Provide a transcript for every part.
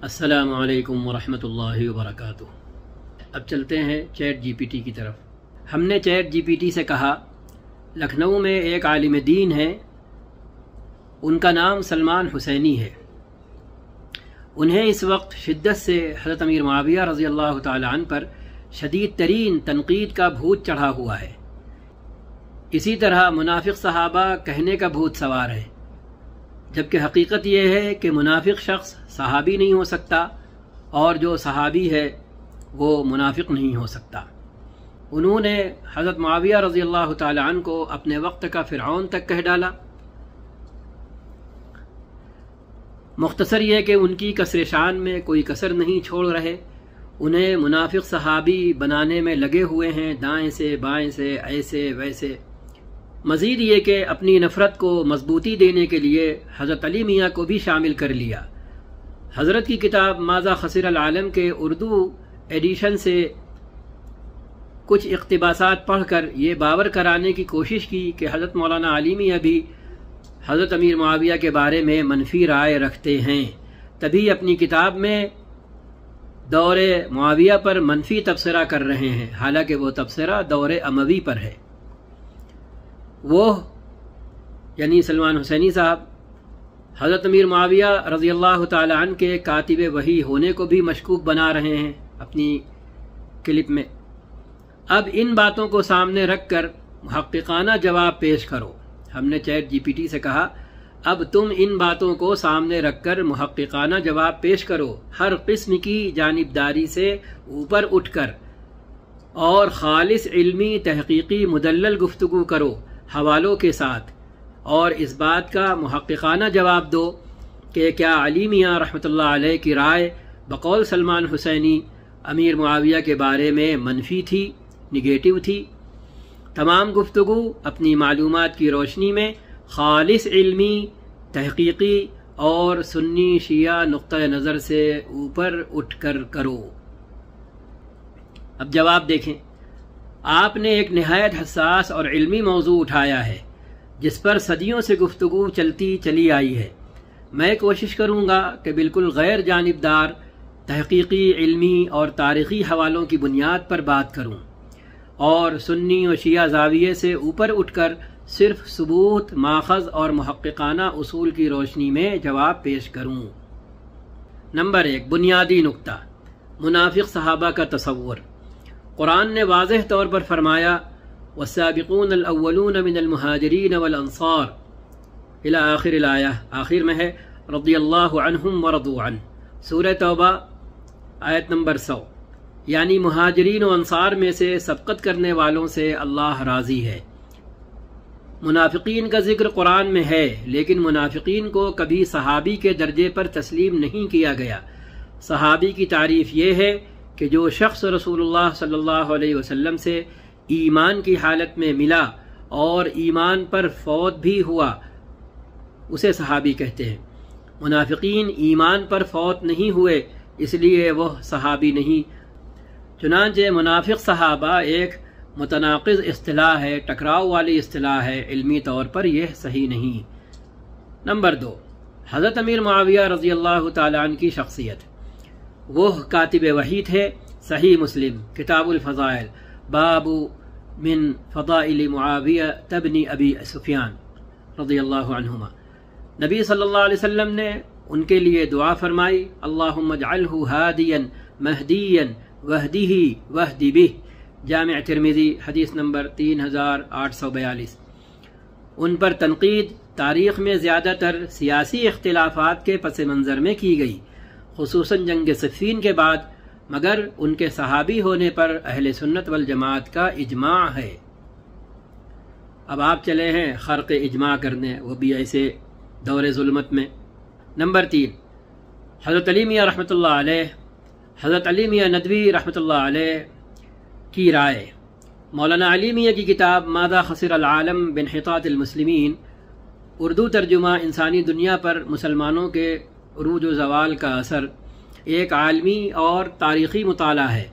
السلام علیکم ورحمۃ اللہ وبرکاتہ۔ اب چلتے ہیں چیٹ جی پی ٹی کی طرف۔ ہم نے چیٹ جی پی ٹی سے کہا لکھنؤ میں ایک عالم دین ہے، ان کا نام سلمان حسینی ہے، انہیں اس وقت شدت سے حضرت امیر معاویہ رضی اللہ تعالی عنہ پر شدید ترین تنقید کا بھوت چڑھا ہوا ہے۔ اسی طرح منافق صحابہ کہنے کا بھوت سوار ہے، جبکہ حقیقت یہ ہے کہ منافق شخص صحابی نہیں ہو سکتا اور جو صحابی ہے وہ منافق نہیں ہو سکتا۔ انہوں نے حضرت معاویہ رضی اللہ تعالی عنہ کو اپنے وقت کا فرعون تک کہہ ڈالا۔ مختصر یہ کہ ان کی کسر شان میں کوئی کسر نہیں چھوڑ رہے، انہیں منافق صحابی بنانے میں لگے ہوئے ہیں، دائیں سے بائیں سے، ایسے ویسے۔ مزید یہ کہ اپنی نفرت کو مضبوطی دینے کے لیے حضرت علی میاں کو بھی شامل کر لیا۔ حضرت کی کتاب ماذا خسر العالم کے اردو ایڈیشن سے کچھ اقتباسات پڑھ کر یہ باور کرانے کی کوشش کی کہ حضرت مولانا علی میاں بھی حضرت امیر معاویہ کے بارے میں منفی رائے رکھتے ہیں، تبھی اپنی کتاب میں دور معاویہ پر منفی تبصرہ کر رہے ہیں، حالانکہ وہ تبصرہ دور اموی پر ہے۔ وہ یعنی سلمان حسینی صاحب حضرت امیر معاویہ رضی اللہ تعالی عنہ کے کاتب وحی ہونے کو بھی مشکوک بنا رہے ہیں اپنی کلپ میں۔ اب ان باتوں کو سامنے رکھ کر محققانہ جواب پیش کرو۔ ہم نے چیٹ جی پی ٹی سے کہا اب تم ان باتوں کو سامنے رکھ کر محققانہ جواب پیش کرو، ہر قسم کی جانبداری سے اوپر اٹھ کر، اور خالص علمی تحقیقی مدلل گفتگو کرو حوالوں کے ساتھ، اور اس بات کا محققانہ جواب دو کہ کیا علی میاں رحمۃ اللہ علیہ کی رائے بقول سلمان حسینی امیر معاویہ کے بارے میں منفی تھی، نگیٹو تھی؟ تمام گفتگو اپنی معلومات کی روشنی میں خالص علمی تحقیقی اور سنی شیعہ نقطہ نظر سے اوپر اٹھ کر کرو۔ اب جواب دیکھیں۔ آپ نے ایک نہایت حساس اور علمی موضوع اٹھایا ہے جس پر صدیوں سے گفتگو چلتی چلی آئی ہے۔ میں کوشش کروں گا کہ بالکل غیر جانبدار تحقیقی، علمی اور تاریخی حوالوں کی بنیاد پر بات کروں اور سنی و شیعہ زاویے سے اوپر اٹھ کر صرف ثبوت، ماخذ اور محققانہ اصول کی روشنی میں جواب پیش کروں۔ نمبر 1، بنیادی نقطہ، منافق صحابہ کا تصور۔ قرآن نے واضح طور پر فرمایا والسابقون الاولون من المہاجرین والانصار الی آخر الآیہ، آخر میں ہے رضی اللہ عنہم ورضوا عنہ، سورہ توبہ آیت نمبر 100، یعنی مہاجرین و انصار میں سے سبقت کرنے والوں سے اللہ راضی ہے۔ منافقین کا ذکر قرآن میں ہے، لیکن منافقین کو کبھی صحابی کے درجے پر تسلیم نہیں کیا گیا۔ صحابی کی تعریف یہ ہے کہ جو شخص رسول اللہ صلی اللہ علیہ وسلم سے ایمان کی حالت میں ملا اور ایمان پر فوت بھی ہوا اسے صحابی کہتے ہیں۔ منافقین ایمان پر فوت نہیں ہوئے، اس لیے وہ صحابی نہیں۔ چنانچہ منافق صحابہ ایک متناقض اصطلاح ہے، ٹکراؤ والی اصطلاح ہے، علمی طور پر یہ صحیح نہیں۔ نمبر 2، حضرت امیر معاویہ رضی اللہ تعالی عنہ کی شخصیت۔ وہ کاتب وحی تھے۔ صحیح مسلم کتاب الفضائل، باب من فضائل معاویہ ابن ابی سفیان رضی اللہ عنہما، نبی صلی اللہ علیہ وسلم نے ان کے لیے دعا فرمائی اللہم اجعلہ ہادیا مہدیا وہدہ وہد بہ، جامع ترمذی حدیث نمبر 3842۔ ان پر تنقید تاریخ میں زیادہ تر سیاسی اختلافات کے پس منظر میں کی گئی، خصوصاً جنگ صفین کے بعد، مگر ان کے صحابی ہونے پر اہل سنت والجماعت کا اجماع ہے۔ اب آپ چلے ہیں خرق اجماع کرنے، وہ بھی ایسے دور ظلمت میں۔ نمبر 3، حضرت علی میاں رحمۃ اللہ علیہ، حضرت علی میاں ندوی رحمۃ اللہ علیہ کی رائے۔ مولانا علی میاں کی کتاب ماذا خسر العالم بانحطاط المسلمین، اردو ترجمہ انسانی دنیا پر مسلمانوں کے عروج و زوال کا اثر، ایک عالمی اور تاریخی مطالعہ ہے۔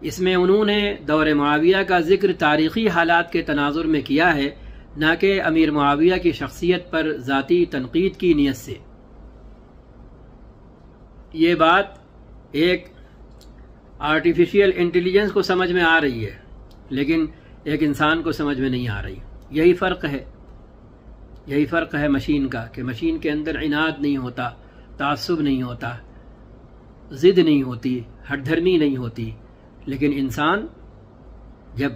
اس میں انہوں نے دور معاویہ کا ذکر تاریخی حالات کے تناظر میں کیا ہے، نہ کہ امیر معاویہ کی شخصیت پر ذاتی تنقید کی نیت سے۔ یہ بات ایک آرٹیفیشیل انٹیلیجنس کو سمجھ میں آ رہی ہے، لیکن ایک انسان کو سمجھ میں نہیں آ رہی۔ یہی فرق ہے مشین کا، کہ مشین کے اندر عناد نہیں ہوتا، تعصب نہیں ہوتا، ضد نہیں ہوتی، ہٹ دھرمی نہیں ہوتی، لیکن انسان جب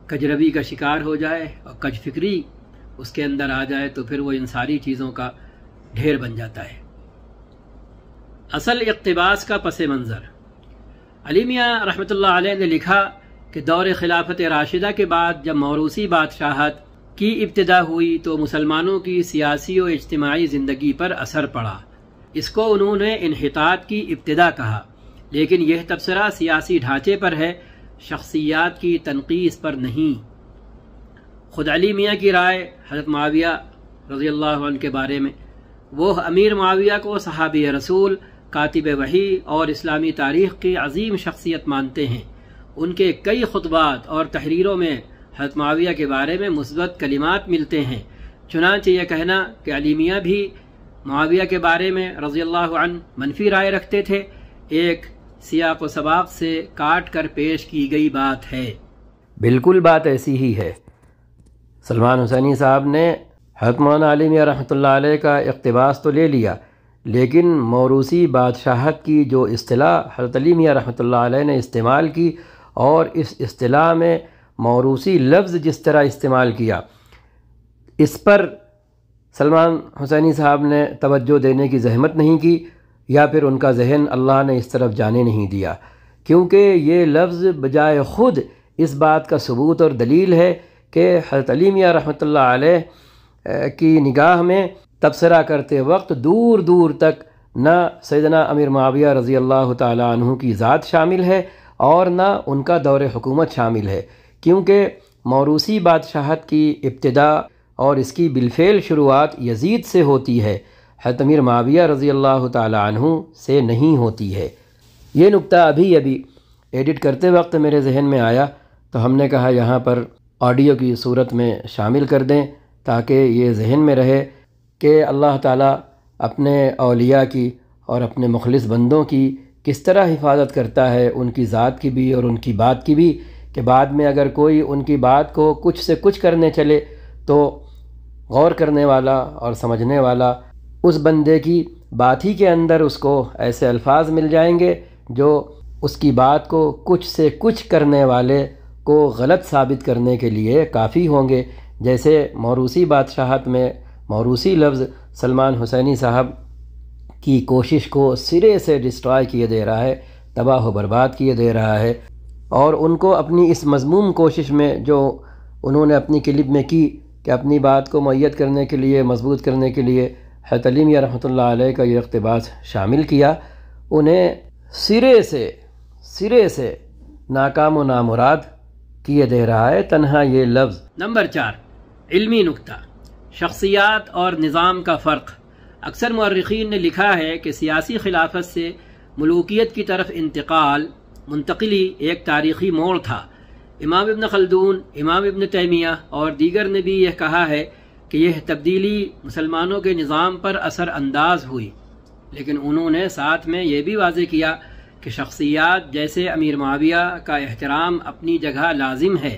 کجروی کا شکار ہو جائے اور کج فکری اس کے اندر آ جائے تو پھر وہ ان ساری چیزوں کا ڈھیر بن جاتا ہے۔ اصل اقتباس کا پس منظر۔ علی میاں رحمۃ اللہ علیہ نے لکھا کہ دور خلافت راشدہ کے بعد جب موروثی بادشاہت کی ابتدا ہوئی تو مسلمانوں کی سیاسی و اجتماعی زندگی پر اثر پڑا۔ اس کو انہوں نے انحطاط کی ابتدا کہا، لیکن یہ تبصرہ سیاسی ڈھانچے پر ہے، شخصیات کی تنقیص پر نہیں۔ خود علی میاں کی رائے حضرت معاویہ رضی اللہ عنہ کے بارے میں، وہ امیر معاویہ کو صحابی رسول، کاتب وحی اور اسلامی تاریخ کی عظیم شخصیت مانتے ہیں۔ ان کے کئی خطبات اور تحریروں میں حضرت معاویہ کے بارے میں مثبت کلمات ملتے ہیں۔ چنانچہ یہ کہنا کہ علی میاں بھی معاویہ کے بارے میں رضی اللہ عنہ منفی رائے رکھتے تھے، ایک سیاق و سباق سے کاٹ کر پیش کی گئی بات ہے۔ بالکل بات ایسی ہی ہے۔ سلمان حسینی صاحب نے حضرت مولانا علی میاں رحمۃ اللہ علیہ کا اقتباس تو لے لیا، لیکن موروثی بادشاہت کی جو اصطلاح حضرت علی میاں رحمۃ اللہ علیہ نے استعمال کی، اور اس اصطلاح میں موروثی لفظ جس طرح استعمال کیا، اس پر سلمان حسینی صاحب نے توجہ دینے کی زحمت نہیں کی، یا پھر ان کا ذہن اللہ نے اس طرف جانے نہیں دیا، کیونکہ یہ لفظ بجائے خود اس بات کا ثبوت اور دلیل ہے کہ حضرت علی میاں رحمۃ اللہ علیہ کی نگاہ میں تبصرہ کرتے وقت دور دور تک نہ سیدنا امیر معاویہ رضی اللہ تعالیٰ عنہ کی ذات شامل ہے اور نہ ان کا دور حکومت شامل ہے، کیونکہ موروثی بادشاہت کی ابتدا اور اس کی بالفعل شروعات یزید سے ہوتی ہے، حضرت امیر معاویہ رضی اللہ تعالیٰ عنہ سے نہیں ہوتی ہے۔ یہ نقطہ ابھی ایڈٹ کرتے وقت میرے ذہن میں آیا، تو ہم نے کہا یہاں پر آڈیو کی صورت میں شامل کر دیں، تاکہ یہ ذہن میں رہے کہ اللہ تعالیٰ اپنے اولیاء کی اور اپنے مخلص بندوں کی کس طرح حفاظت کرتا ہے، ان کی ذات کی بھی اور ان کی بات کی بھی، کہ بعد میں اگر کوئی ان کی بات کو کچھ سے کچھ کرنے چلے تو غور کرنے والا اور سمجھنے والا اس بندے کی بات ہی کے اندر اس کو ایسے الفاظ مل جائیں گے جو اس کی بات کو کچھ سے کچھ کرنے والے کو غلط ثابت کرنے کے لیے کافی ہوں گے، جیسے موروثی بادشاہت میں موروثی لفظ سلمان حسینی صاحب کی کوشش کو سرے سے ڈسٹرائے کیے دے رہا ہے، تباہ و برباد کیے دے رہا ہے، اور ان کو اپنی اس مذموم کوشش میں جو انہوں نے اپنی کلپ میں کی کہ اپنی بات کو مؤید کرنے کے لیے، مضبوط کرنے کے لیے حضرت علی میاں رحمۃ اللہ علیہ کا یہ اقتباس شامل کیا، انہیں سرے سے ناکام و نامراد کیے دے رہا ہے تنہا یہ لفظ۔ نمبر 4، علمی نکتہ، شخصیات اور نظام کا فرق۔ اکثر مورخین نے لکھا ہے کہ سیاسی خلافت سے ملوکیت کی طرف منتقلی ایک تاریخی موڑ تھا۔ امام ابن خلدون، امام ابن تیمیہ اور دیگر نے بھی یہ کہا ہے کہ یہ تبدیلی مسلمانوں کے نظام پر اثر انداز ہوئی، لیکن انہوں نے ساتھ میں یہ بھی واضح کیا کہ شخصیات جیسے امیر معاویہ کا احترام اپنی جگہ لازم ہے،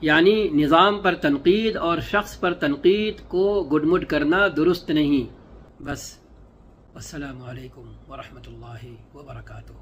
یعنی نظام پر تنقید اور شخص پر تنقید کو گڈمڈ کرنا درست نہیں۔ بس، السلام علیکم ورحمۃ اللہ وبرکاتہ۔